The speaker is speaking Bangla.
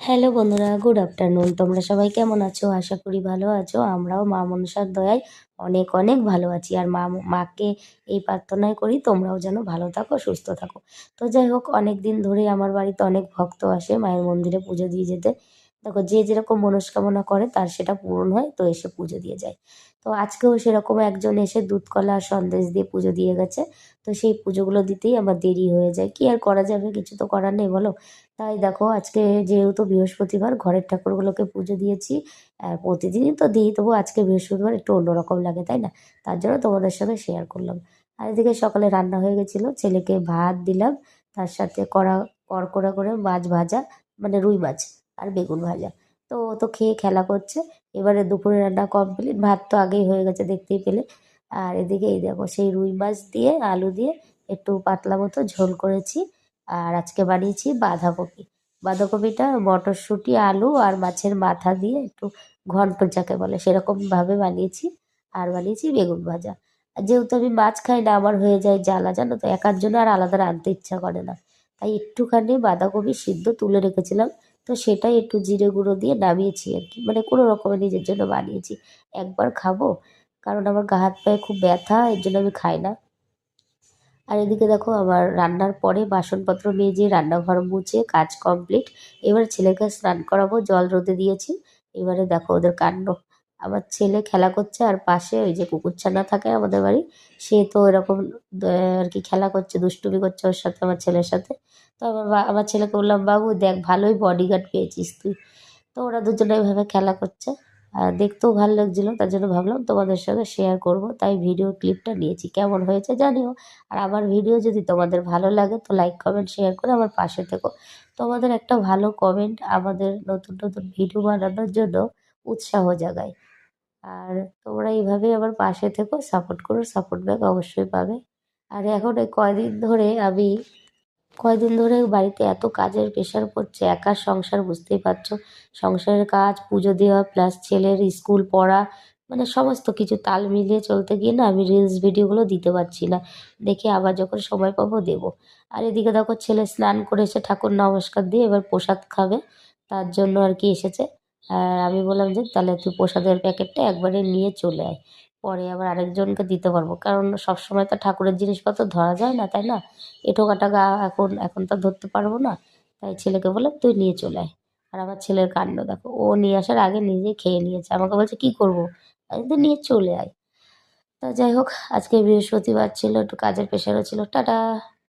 হ্যালো বন্ধুরা, গুড আফটারনুন। তোমরা সবাই কেমন আছো? আশা করি ভালো আছো। আমরাও মা মনসার দয়ায় অনেক অনেক ভালো আছি। আর মাকে এই প্রার্থনাই করি তোমরাও যেন ভালো থাকো, সুস্থ থাকো। তো যাই হোক, অনেক দিন ধরেই আমার বাড়িতে অনেক ভক্ত আসে মায়ের মন্দিরে পুজো দিয়ে যেতে। দেখো, যে যেরকম মনস্কামনা করে তার সেটা পূরণ হয়, তো এসে পুজো দিয়ে যায়। তো আজকেও সেরকম একজন এসে দুধ কলা আর সন্দেশ দিয়ে পুজো দিয়ে গেছে। তো সেই পুজোগুলো দিতেই আমার দেরি হয়ে যায়। কি আর করা যাবে, কিছু তো করার নেই বলো। তাই দেখো, আজকে যেহেতু বৃহস্পতিবার ঘরের ঠাকুরগুলোকে পুজো দিয়েছি। প্রতিদিনই তো দিই, তবু আজকে বৃহস্পতিবার একটু অন্যরকম লাগে, তাই না? তার জন্য তোমাদের সাথে শেয়ার করলাম। আর এদিকে সকালে রান্না হয়ে গেছিলো, ছেলেকে ভাত দিলাম, তার সাথে কড়কড়া করে মাছ ভাজা, মানে রুই মাছ আর বেগুন ভাজা। তো ও তো খেয়ে খেলা করছে। এবারে দুপুরে রান্না কমপ্লিট, ভাত তো আগেই হয়ে গেছে দেখতেই পেলে। আর এদিকে এই দেখো, সেই রুই মাছ দিয়ে আলু দিয়ে একটু পাতলা মতো ঝোল করেছি। আর আজকে বানিয়েছি বাঁধাকপি। বাঁধাকপিটা মটরশুঁটি, আলু আর মাছের মাথা দিয়ে একটু ঘন্ট যাকে বলে সেরকমভাবে বানিয়েছি। আর বানিয়েছি বেগুন ভাজা। আর যেহেতু আমি মাছ খাই না, আমার হয়ে যায় জ্বালা, জানো তো, একার জন্য আর আলাদা রাঁধতে ইচ্ছা করে না। তাই একটুখানি বাঁধাকপি সিদ্ধ তুলে রেখেছিলাম, তো সেটাই একটু জিরে গুঁড়ো দিয়ে নামিয়েছি আর কি, মানে কোনো রকমে নিজের জন্য বানিয়েছি। একবার খাবো, কারণ আমার গা হাত পায়ে খুব ব্যথা, এর জন্য আমি খাই না। আর এদিকে দেখো, আমার রান্নার পরে বাসনপত্র মেজে রান্নাঘর মুছে কাজ কমপ্লিট। এবার ছেলেকে স্নান করাবো, জল রোদে দিয়েছি। এবারে দেখো ওদের কাণ্ড। আমার ছেলে খেলা করছে, আর পাশে ওই যে কুকুরছানা থাকে আমাদের বাড়ি, সে তো এরকম আর কি খেলা করছে, দুষ্টুমি করছে ওর সাথে, আমার ছেলের সাথে। তো আমার ছেলেকে বললাম, বাবু দেখ, ভালোই বডিগার্ড পেয়েছিস তুই। তো ওরা দুজনে এভাবে খেলা করছে। আর দেখতেও ভালো লাগছিলো, তার জন্য ভাবলাম তোমাদের সঙ্গে শেয়ার করব, তাই ভিডিও ক্লিপটা নিয়েছি। কেমন হয়েছে জানিও। আর আমার ভিডিও যদি তোমাদের ভালো লাগে তো লাইক কমেন্ট শেয়ার করে আমার পাশে থেকো। তোমাদের একটা ভালো কমেন্ট আমাদের নতুন নতুন ভিডিও বানানোর জন্য উৎসাহ জাগায়। আর তোমরা এইভাবেই আমার পাশে থেকো, সাপোর্ট করো, সাপোর্ট ব্যাক অবশ্যই পাবে। আর এখন এই কয়দিন ধরে বাড়িতে এত কাজের প্রেশার পড়ছে, একার সংসার বুঝতেই পারছো। সংসারের কাজ, পুজো দেওয়া, প্লাস ছেলের স্কুল পড়া, মানে সমস্ত কিছু তাল মিলিয়ে চলতে গিয়ে না আমি রিলস ভিডিওগুলো দিতে পারছি না। দেখি আবার যখন সময় পাবো দেবো। আর এদিকে দেখো, ছেলে স্নান করে এসে ঠাকুর নমস্কার দিয়ে এবার প্রসাদ খাবে, তার জন্য আর কি এসেছে। আর আমি বললাম যে তাহলে তুই প্রসাদের প্যাকেটটা একবারে নিয়ে চলে আয়, পরে আবার আরেকজনকে দিতে পারবো, কারণ সবসময় তো ঠাকুরের জিনিসপত্র ধরা যায় না, তাই না? এঁঠো কাটা গা এখন এখন তো ধরতে পারবো না। তাই ছেলেকে বললাম তুই নিয়ে চলে আয়। আর আমার ছেলের কাণ্ড দেখো, ও নিয়ে আসার আগে নিজে খেয়ে নিয়েছে, আমাকে বলছে কি করবো, আমি তো নিয়ে চলে আয়। তা যাই হোক, আজকে বৃহস্পতিবার ছিল, একটু কাজের প্রেশারও ছিল। টাটা।